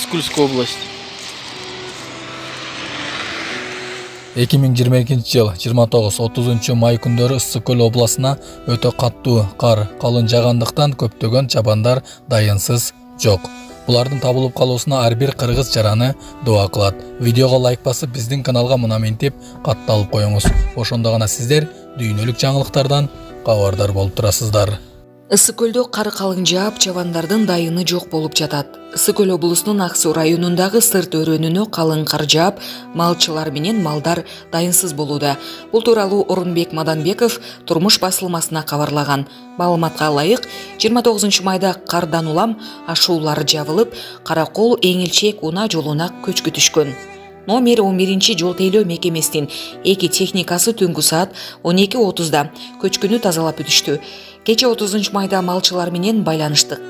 Ысыкульская область. 2022 жыл 29-30 май күндөрү Ысыкөл областына өтө каттуу кар калын жагандыктан көптөгөн чабандар дайынсыз жок. Булардын табылып калуусуна ар бир кыргыз жараны дуа кылат. Видеого лайк басып, биздин каналга мына ментип катталып коюңуз. Ошондо гана сиздер дүйнөлүк жаңылыктардан кабардар болуп турасыздар. Ысыкөлдө кар калың жаап, чабандардын дайыны жок болуп жатат. Ысыкөл облусунун Ак Суу районундагы Сырт өрөөнүнө калың кар жаап, малчылар менен малдар дайынсыз болууда. Бул тууралуу Орунбек Маданбеков Турмуш басылмасына кабарлаган. Маалыматка ылайык, 29 майда кардан улам ашуулар жабылып, Каракол Эңилчек унаа жолуна көчкү түшкөн. Номер 11 жол тейлөө мекемесинин 2 техникасы түнгү саат 12:30да көчкүнү тазалап өтүштү. Кече 30 майда малчылар менен байланыштык.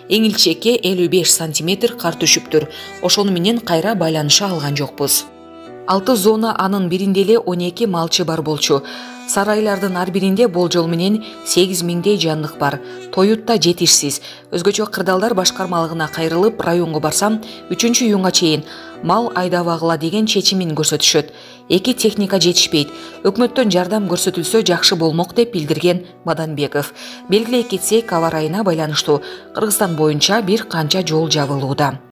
Эңилчекке 55 сантиметр кар түшүптүр. Ошону менен кайра байланыша алган жокпуз. 6 зона анын биринде эле 12 малчы бар болчу. Сарайлардын ар биринде болжол менен 8 миңдей жандык бар. Тоютта жетишсиз. Өзгөчө кырдаалдар башкармалыгына кайрылып, районго барсам, 3-июнга чейин мал айдабагыла деген чечимин көрсөтүшөт. 2 техника жетишпейт. Өкмөттөн жардам көрсөтүлсө жакшы болмок деп билдирген Маданбеков. Белгилей кетсек, аба ырайына байланыштуу Кыргызстан боюнча бир канча жол жабылууда.